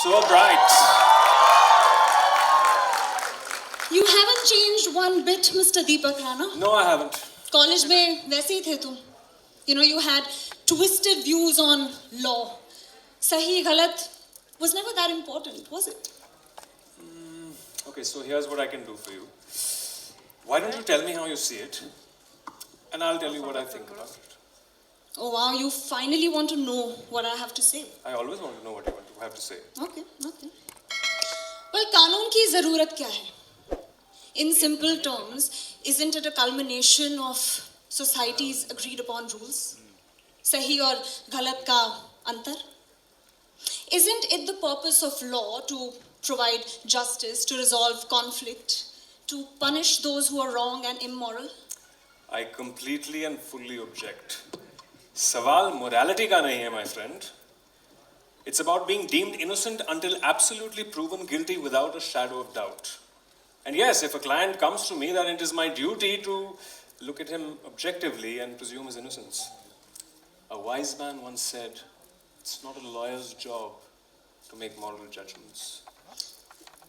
So bright. You haven't changed one bit, Mr. Deepak Rana. No, I haven't. College में वैसे ही थे तुम. You know, you had twisted views on law. सही गलत was never that important, was it? Okay, so here's what I can do for you. Why don't you tell me how you see it? And I'll tell you what I think about it. Oh wow, you finally want to know what I have to say. I always want to know what you have to say. Okay. Well, कानून की ज़रूरत क्या है? In simple terms, isn't it a culmination of society's agreed upon rules? सही और गलत का अंतर? Isn't it the purpose of law to provide justice, to resolve conflict, to punish those who are wrong and immoral? I completely and fully object. सवाल morality का नहीं है, my friend. It's about being deemed innocent until absolutely proven guilty without a shadow of doubt. And yes, if a client comes to me, then it is my duty to look at him objectively and presume his innocence. A wise man once said, it's not a lawyer's job to make moral judgments.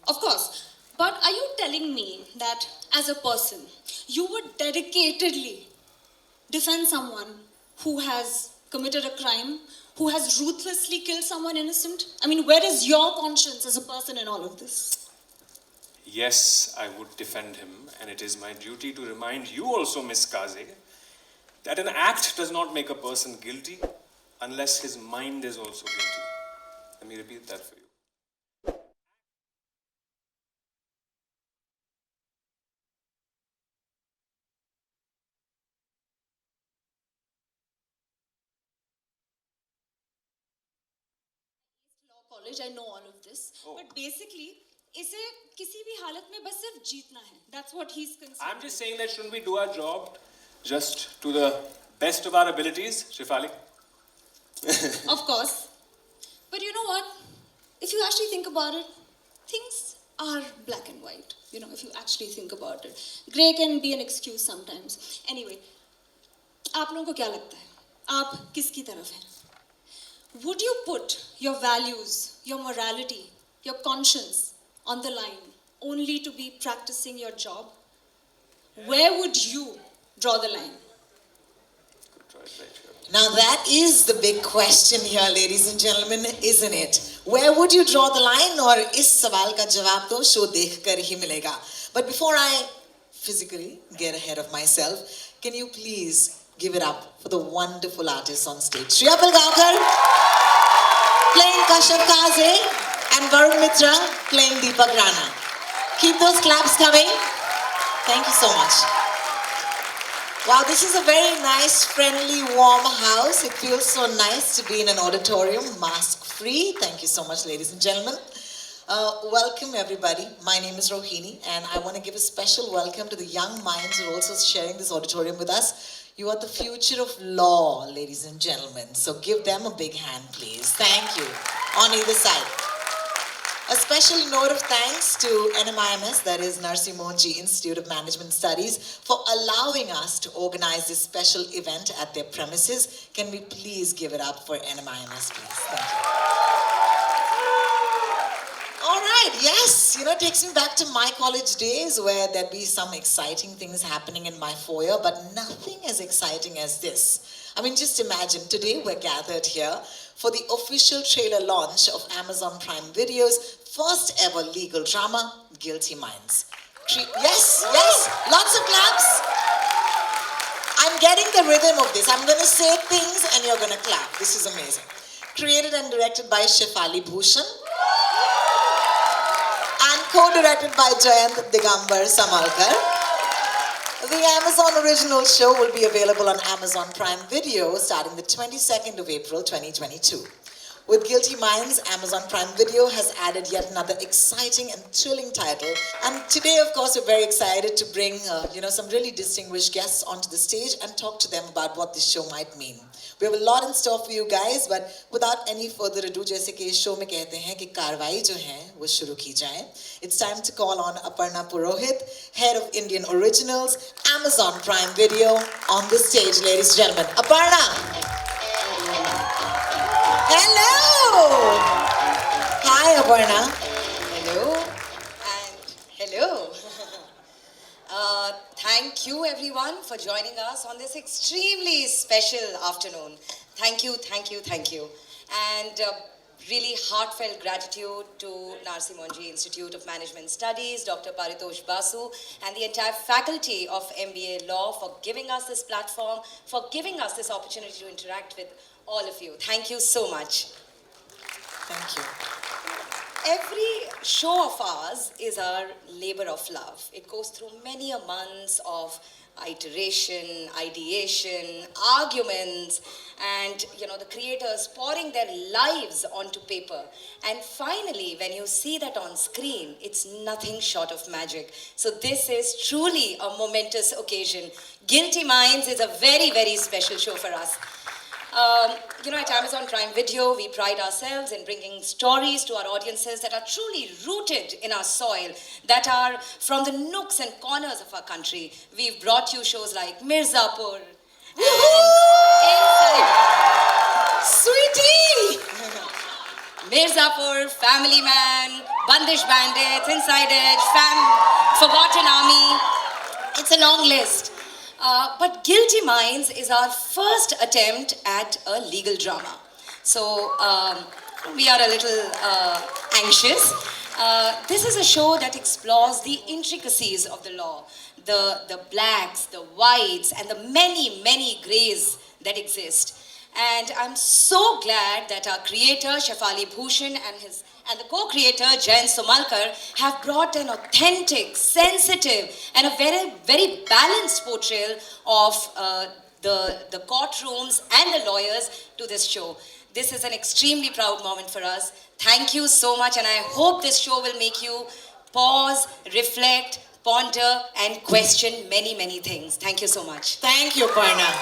Of course, but are you telling me that as a person, you would dedicatedly defend someone who has committed a crime, who has ruthlessly killed someone innocent? I mean, where is your conscience as a person in all of this? Yes, I would defend him, and it is my duty to remind you also, Miss Kaze, that an act does not make a person guilty unless his mind is also guilty. Let me repeat that for you. Law college, I know all of this. But basically, इसे किसी भी हालत में बस सिर्फ जीतना है. That's what he's concerned. I'm just saying that shouldn't we do our job just to the best of our abilities, Shefali? Of course. But you know what? If you actually think about it, things are black and white. You know, if you actually think about it. Grey can be an excuse sometimes. Anyway, आप लोगों को क्या लगता है? आप किसकी तरफ हैं? Would you put your values, your morality, your conscience on the line only to be practicing your job? Where would you draw the line? Now that is the big question here, ladies and gentlemen, isn't it? Where would you draw the line? और इस सवाल का जवाब तो show देखकर ही मिलेगा. But before I physically get ahead of myself, can you please give it up for the wonderful artists on stage? Shriya Pilgaonkar playing Kashyap Kaze and Varun Mitra playing Deepak Rana. Keep those claps coming. Thank you so much. Wow, this is a very nice, friendly, warm house. It feels so nice to be in an auditorium, mask-free. Thank you so much, ladies and gentlemen. Welcome, everybody. My name is Rohini, and I want to give a special welcome to the young minds who are also sharing this auditorium with us. You are the future of law, ladies and gentlemen. So give them a big hand, please. Thank you. On either side. A special note of thanks to NMIMS, that is Narsi Mohanji Institute of Management Studies, for allowing us to organize this special event at their premises. Can we please give it up for NMIMS, please? Thank you. All right, yes, you know, it takes me back to my college days where there'd be some exciting things happening in my foyer, but nothing as exciting as this. I mean, just imagine, today we're gathered here for the official trailer launch of Amazon Prime Video's first ever legal drama, Guilty Minds. Yes, lots of claps. I'm getting the rhythm of this. I'm going to say things and you're going to clap. This is amazing. Created and directed by Shefali Bhushan. And co-directed by Jayant Digambar Samalkar. The Amazon original show will be available on Amazon Prime Video starting the 22nd of April 2022. With Guilty Minds, Amazon Prime Video has added yet another exciting and thrilling title. And today, of course, we're very excited to bring some really distinguished guests onto the stage and talk to them about what this show might mean. We have a lot in store for you guys, but without any further ado, जैसे कि इस show में कहते हैं कि कार्रवाई जो है वो शुरू की जाए. It's time to call on Aparna Purohit, head of Indian Originals, Amazon Prime Video, on the stage, ladies and gentlemen. Aparna! Hello! Hi, Aparna. Hello and hello. Thank you everyone for joining us on this extremely special afternoon. Thank you, thank you, thank you. And really heartfelt gratitude to Narsi Monji Institute of Management Studies, Dr. Paritosh Basu, and the entire faculty of MBA Law for giving us this platform, for giving us this opportunity to interact with all of you. Thank you so much. Thank you. Every show of ours is our labor of love. It goes through many a months of iteration, ideation, arguments, and the creators pouring their lives onto paper. And finally, when you see that on screen, it's nothing short of magic. So this is truly a momentous occasion. Guilty Minds is a very, very special show for us. At Amazon Prime Video, we pride ourselves in bringing stories to our audiences that are truly rooted in our soil, that are from the nooks and corners of our country. We've brought you shows like Mirzapur and Inside. Sweetie! Mirzapur, Family Man, Bandish Bandits, Inside Edge, Forgotten Army. It's a long list. But Guilty Minds is our first attempt at a legal drama. So we are a little anxious. This is a show that explores the intricacies of the law, the blacks, the whites, and the many, many grays that exist. And I'm so glad that our creator, Shefali Bhushan, and the co-creator, Jayan Somalkar, have brought an authentic, sensitive, and a very, very balanced portrayal of the courtrooms and the lawyers to this show. This is an extremely proud moment for us. Thank you so much, and I hope this show will make you pause, reflect, ponder, and question many, many things. Thank you so much. Thank you, Aparna.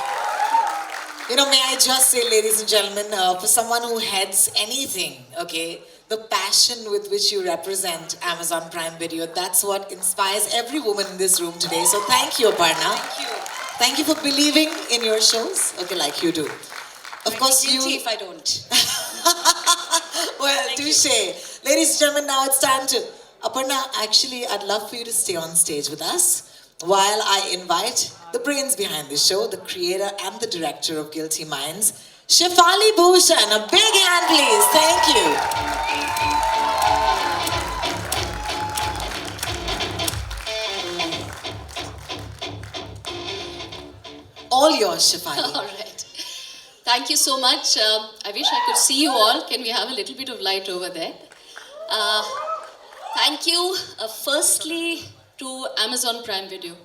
May I just say, ladies and gentlemen, for someone who heads anything, okay, the passion with which you represent Amazon Prime Video, that's what inspires every woman in this room today. So thank you, Aparna. Thank you. Thank you for believing in your shows, okay, like you do. Of course, Guilty you... if I don't. Well, touche. Ladies and gentlemen, now it's time to... Aparna, actually, I'd love for you to stay on stage with us while I invite the brains behind the show, the creator and the director of Guilty Minds, Shefali Bhushan. A big hand, please. Thank you. All yours, Shefali. All right. Thank you so much. I wish I could see you all. Can we have a little bit of light over there? Thank you, firstly, to Amazon Prime Video.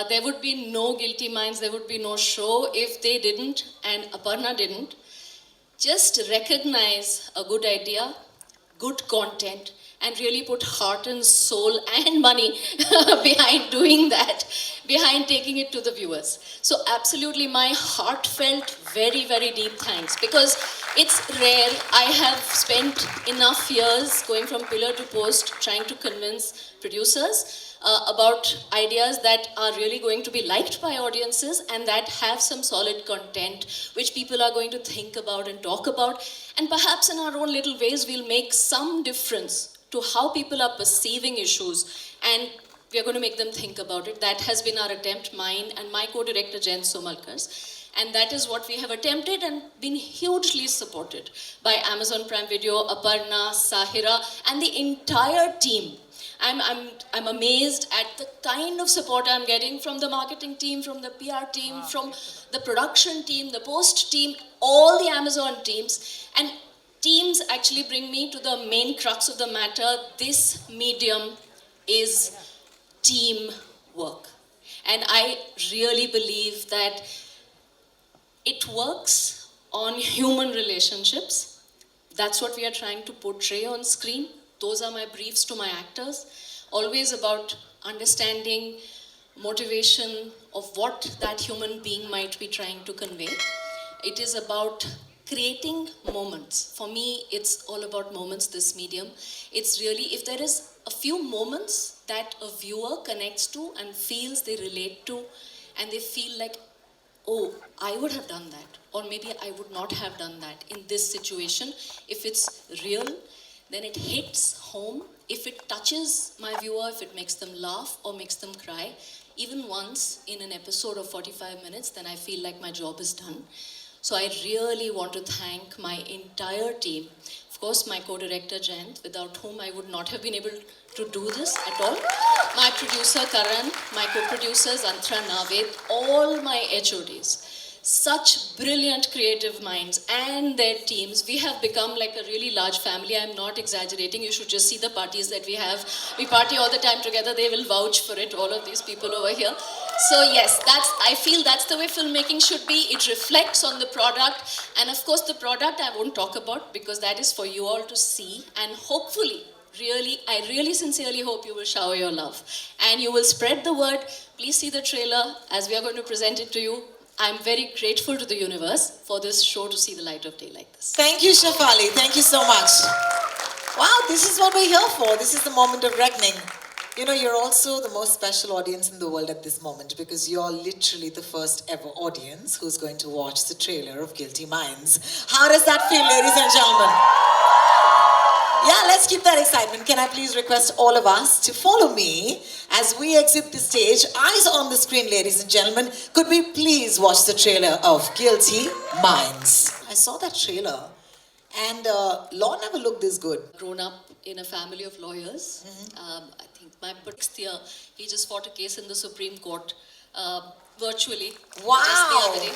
There would be no Guilty Minds, there would be no show if they didn't, and Aparna didn't, just recognize a good idea, good content, and really put heart and soul and money behind doing that, behind taking it to the viewers. So absolutely my heartfelt, very, very deep thanks, because it's rare. I have spent enough years going from pillar to post trying to convince producers about ideas that are really going to be liked by audiences and that have some solid content which people are going to think about and talk about, and perhaps in our own little ways we'll make some difference to how people are perceiving issues, and we are going to make them think about it. That has been our attempt, mine and my co-director Jayan Somalkar's, and that is what we have attempted and been hugely supported by Amazon Prime Video, Aparna, Sahira, and the entire team. I'm amazed at the kind of support I'm getting from the marketing team, from the PR team, from the production team, the post team, all the Amazon teams. And teams actually bring me to the main crux of the matter. This medium is teamwork. And I really believe that it works on human relationships. That's what we are trying to portray on screen. Those are my briefs to my actors. Always about understanding motivation of what that human being might be trying to convey. It is about creating moments. For me, it's all about moments, this medium. It's really, if there is a few moments that a viewer connects to and feels they relate to, and they feel like, oh, I would have done that, or maybe I would not have done that in this situation. If it's real, then it hits home. If it touches my viewer, if it makes them laugh or makes them cry, even once in an episode of 45 minutes, then I feel like my job is done. So I really want to thank my entire team. Of course, my co-director Jayant, without whom I would not have been able to do this at all. My producer Karan, my co-producers Antra Naved, all my HODs. Such brilliant creative minds and their teams. We have become like a really large family. I'm not exaggerating. You should just see the parties that we have. We party all the time together. They will vouch for it, all of these people over here. So yes, I feel that's the way filmmaking should be. It reflects on the product. And of course, the product I won't talk about because that is for you all to see. And hopefully, I really sincerely hope you will shower your love. And you will spread the word. Please see the trailer as we are going to present it to you. I'm very grateful to the universe for this show to see the light of day like this. Thank you, Shefali. Thank you so much. Wow, this is what we're here for. This is the moment of reckoning. You know, you're also the most special audience in the world at this moment because you're literally the first ever audience who's going to watch the trailer of Guilty Minds. How does that feel, ladies and gentlemen? Yeah, let's keep that excitement. Can I please request all of us to follow me as we exit the stage? Eyes on the screen, ladies and gentlemen. Could we please watch the trailer of Guilty Minds? I saw that trailer and law never looked this good. Grown up in a family of lawyers. I think my sixth year, he just fought a case in the Supreme Court virtually. Wow. Just the other day,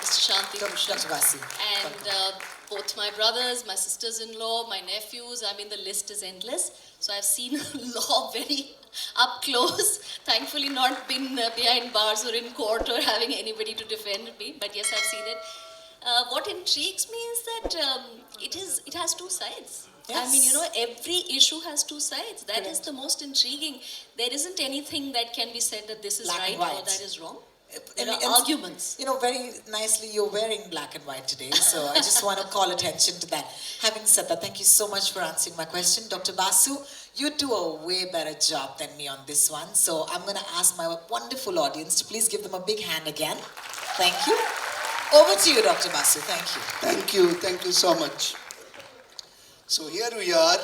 Mr. Shanti Bhushan. Dr. Vasi. And both my brothers, my sisters-in-law, my nephews, I mean the list is endless. So I've seen law very up close. Thankfully not been behind bars or in court or having anybody to defend me, but yes, I've seen it. What intrigues me is that it has two sides. Yes. I mean, you know, every issue has two sides. That is the most intriguing. There isn't anything that can be said that this is Black right and white. or that is wrong. And- There and- are arguments. You know, very nicely, you're wearing black and white today, so I just want to call attention to that. Having said that, thank you so much for answering my question. Dr. Basu, you do a way better job than me on this one, so I'm going to ask my wonderful audience to please give them a big hand again. Thank you. Over to you, Dr. Basu. Thank you. Thank you so much. So here we are,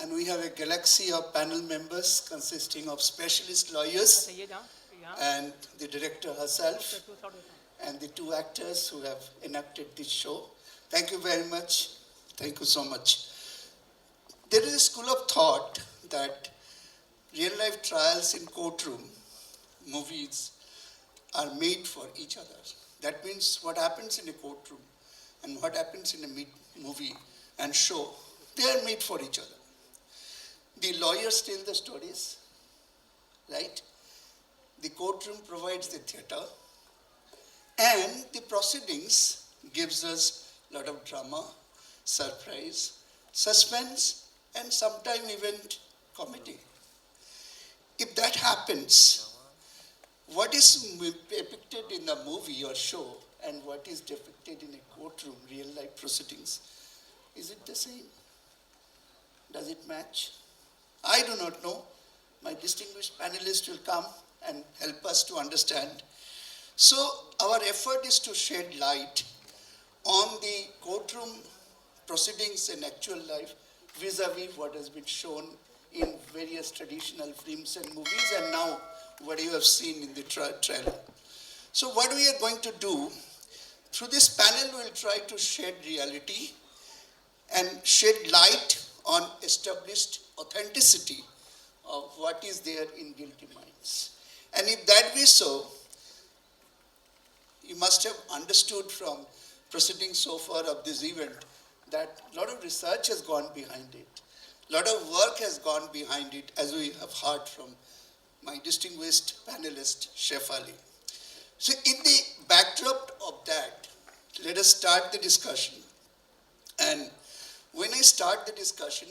and we have a galaxy of panel members consisting of specialist lawyers and the director herself and the two actors who have enacted this show. Thank you very much. Thank you so much. There is a school of thought that real life trials in courtroom movies are made for each other. That means what happens in a courtroom and what happens in a movie and show, they are made for each other. The lawyers tell the stories, right? The courtroom provides the theater, and the proceedings gives us a lot of drama, surprise, suspense, and sometimes even comedy. If that happens, what is depicted in the movie or show and what is depicted in a courtroom, real life proceedings, is it the same? Does it match? I do not know. My distinguished panelists will come and help us to understand. So our effort is to shed light on the courtroom proceedings in actual life vis-a-vis what has been shown in various traditional films and movies and now what you have seen in the trailer. So what we are going to do, through this panel we will try to shed reality and shed light on established authenticity of what is there in Guilty Minds. And if that be so, you must have understood from proceedings so far of this event that a lot of research has gone behind it. A lot of work has gone behind it, as we have heard from my distinguished panelist, Shefali. So in the backdrop of that, let us start the discussion. And when I start the discussion,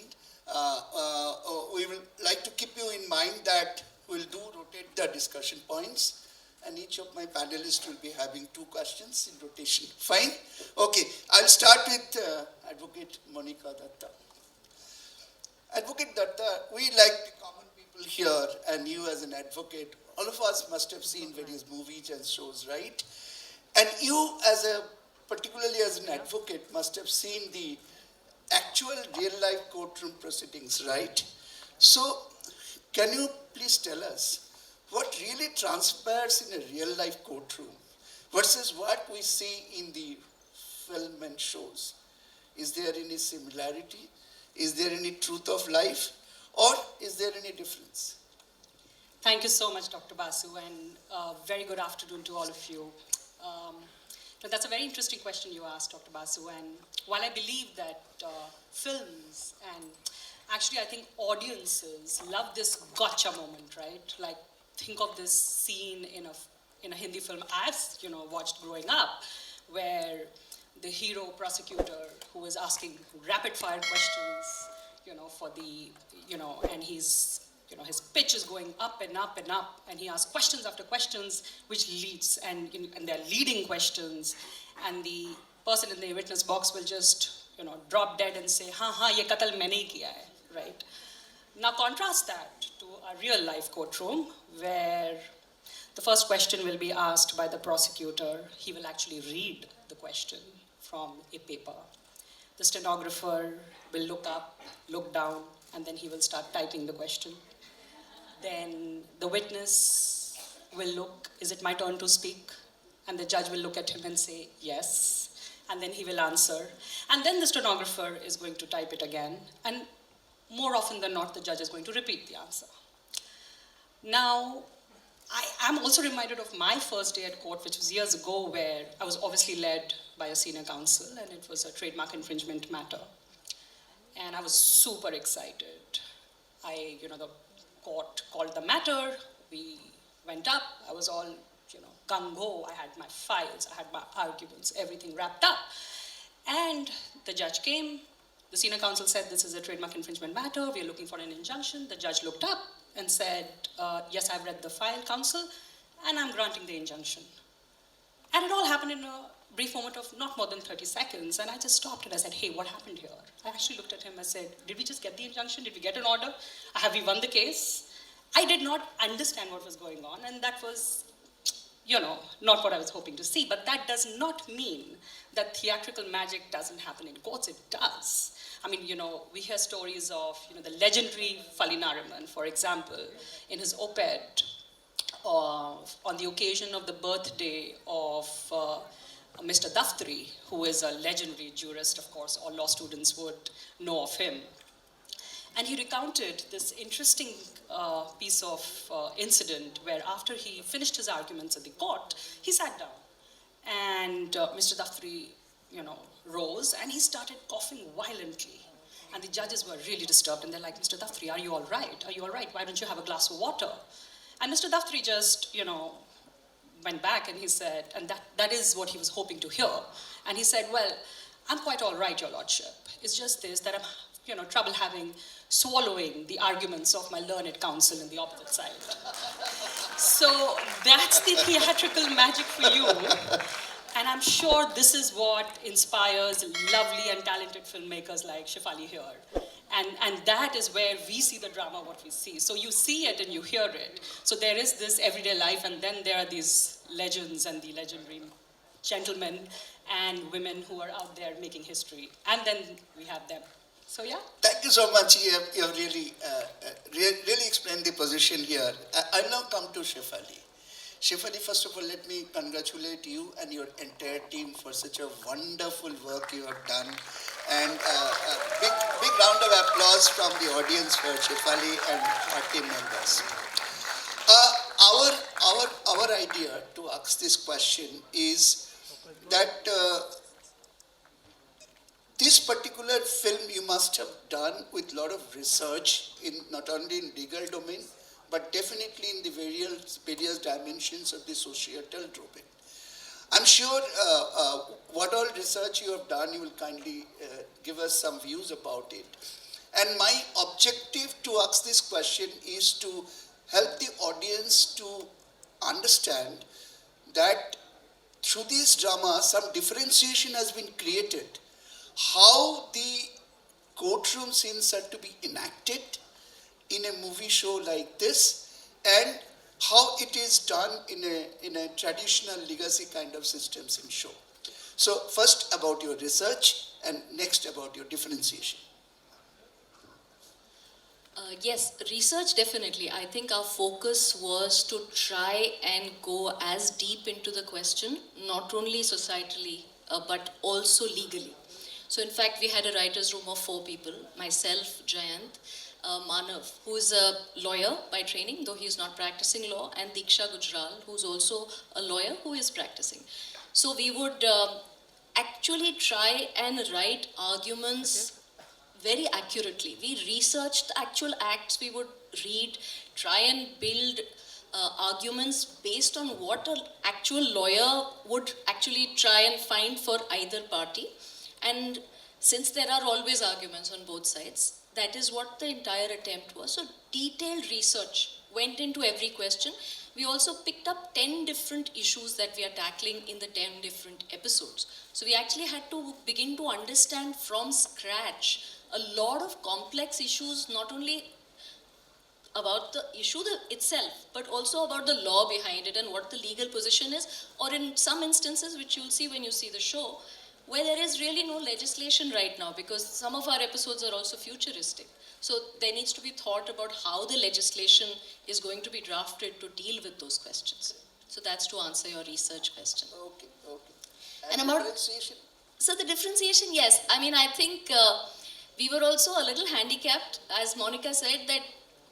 we will like to keep you in mind that we'll rotate the discussion points, and each of my panelists will be having 2 questions in rotation. Fine? Okay, I'll start with Advocate Monica Datta. Advocate Datta, we like the common people here, and you as an advocate, all of us must have seen various movies and shows, right? And you particularly as an advocate, must have seen the actual real life courtroom proceedings, right? So, can you please tell us what really transpires in a real life courtroom versus what we see in the film and shows? Is there any similarity? Is there any truth of life? Or is there any difference? Thank you so much, Dr. Basu, and very good afternoon to all of you. That's a very interesting question you asked, Dr. Basu, and while I believe that films and actually I think audiences love this gotcha moment, right? Like, think of this scene in a Hindi film I've watched growing up, where the hero prosecutor who is asking rapid fire questions, for the, and he's, his pitch is going up and up and up, and he asks questions after questions, which leads, and they're leading questions, and the person in the witness box will just, drop dead and say, "Ha, ye qatl maine hi kiya hai," right? Now contrast that to a real life courtroom where the first question will be asked by the prosecutor. He will actually read the question from a paper. The stenographer will look up, look down, and then he will start typing the question. Then the witness will look, is it my turn to speak? And the judge will look at him and say, yes. And then he will answer. And then the stenographer is going to type it again. And more often than not, the judge is going to repeat the answer. Now, I am also reminded of my first day at court, which was years ago, where I was obviously led by a senior counsel, and it was a trademark infringement matter. And I was super excited. The court called the matter, we went up, I was all, gung-ho, I had my files, I had my arguments, everything wrapped up. And the judge came, the senior counsel said, this is a trademark infringement matter, we are looking for an injunction. The judge looked up and said, yes, I've read the file, counsel, and I'm granting the injunction. And it all happened in a brief moment of not more than 30 seconds, and I just stopped and I said, hey, what happened here? I actually looked at him and said, did we just get the injunction? Did we get an order? Have we won the case? I did not understand what was going on, and that was, not what I was hoping to see. But that does not mean that theatrical magic doesn't happen in courts. It does. I mean, we hear stories of, the legendary Fali Nariman, for example, in his op-ed on the occasion of the birthday of Mr. Daftari, who is a legendary jurist, of course, all law students would know of him. And he recounted this interesting piece of incident where after he finished his arguments at the court, he sat down. And Mr. Daftari, rose and he started coughing violently. And the judges were really disturbed, and they're like, Mr. Daftari, are you all right? Are you all right? Why don't you have a glass of water? And Mr. Daftari just, went back and he said, and that is what he was hoping to hear. And he said, well, I'm quite all right, your lordship. It's just this, that I'm, trouble swallowing the arguments of my learned counsel in the opposite side. So that's the theatrical magic for you. And I'm sure this is what inspires lovely and talented filmmakers like Shefali here. And that is where we see the drama, what we see. So you see it and you hear it. So there is this everyday life, and then there are these legends and the legendary gentlemen and women who are out there making history. And then we have them. So yeah. Thank you so much. You have really, really explained the position here. I'll now come to Shefali. Shefali, first of all, let me congratulate you and your entire team for such a wonderful work you have done. And big round of applause from the audience for Shefali and our team members. Our idea to ask this question is that this particular film you must have done with a lot of research in not only in legal domain, but definitely in the various dimensions of the societal domain. I'm sure what all research you have done, you will kindly give us some views about it. And my objective to ask this question is to help the audience to understand that through this drama, some differentiation has been created. How the courtroom scenes are to be enacted in a movie show like this, and how it is done in a traditional legacy kind of systems in show. So first about your research, And next, about your differentiation. Yes, research definitely. I think our focus was to try and go as deep into the question, not only societally, but also legally. So in fact, we had a writer's room of 4 people, myself, Jayant, Manav, who is a lawyer by training, though he is not practicing law, and Diksha Gujral, who is also a lawyer who is practicing. So we would actually try and write arguments very accurately. We researched the actual acts we would read, try and build arguments based on what an actual lawyer would actually try and find for either party. And since there are always arguments on both sides, that is what the entire attempt was. So detailed research went into every question. We also picked up 10 different issues that we are tackling in the 10 different episodes. So we actually had to begin to understand from scratch a lot of complex issues, not only about the issue itself, but also about the law behind it and what the legal position is, or in some instances, which you'll see when you see the show, where there is really no legislation right now, because some of our episodes are also futuristic. So there needs to be thought about how the legislation is going to be drafted to deal with those questions. So that's to answer your research question. Okay. And And about differentiation? So the differentiation, yes. I mean, I think we were also a little handicapped, as Monica said, that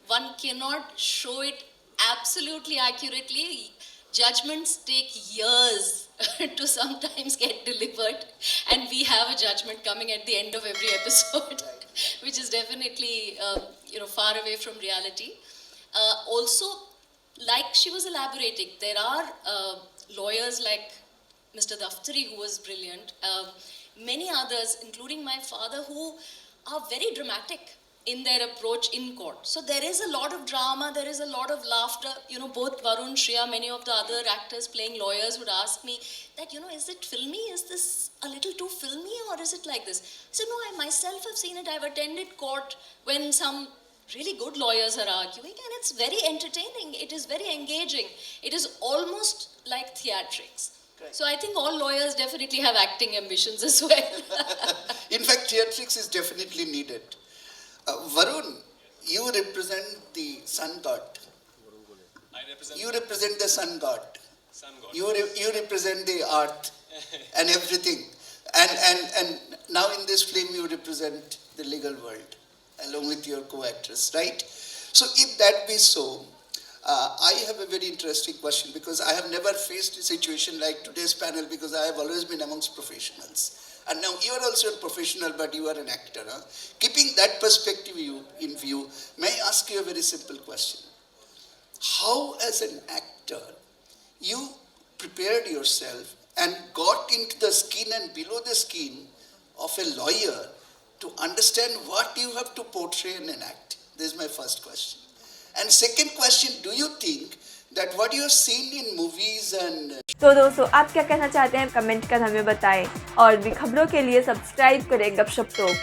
one cannot show it absolutely accurately. Judgments take years to sometimes get delivered, and we have a judgment coming at the end of every episode, which is definitely far away from reality. Also, like she was elaborating, there are lawyers like Mr. Daftari, who was brilliant, many others, including my father, who are very dramatic in their approach in court. So there is a lot of drama, there is a lot of laughter. Both Varun, Shriya, many of the other actors playing lawyers would ask me that, is it filmy? Is this a little too filmy, or is it like this? So no, I myself have seen it. I've attended court when some really good lawyers are arguing, and it's very entertaining. It is very engaging. It is almost like theatrics. So I think all lawyers definitely have acting ambitions as well. In fact, theatrics is definitely needed. Varun, you represent the sun god. You represent the sun god. You represent the earth and everything. And now in this film you represent the legal world along with your co-actress, right? So if that be so, I have a very interesting question, because I have never faced a situation like today's panel, because I have always been amongst professionals. And now you are also a professional, but you are an actor. Huh? Keeping that perspective in view, may I ask you a very simple question? How, as an actor, you prepared yourself and got into the skin and below the skin of a lawyer to understand what you have to portray in an act? This is my first question. And second question, do you think that what you have seen in movies and तो दोस्तों, आप क्या कहना चाहते हैं comment कर हमें बताएं, और भी खबरों के लिए सब्सक्राइब करें गपशप टॉक।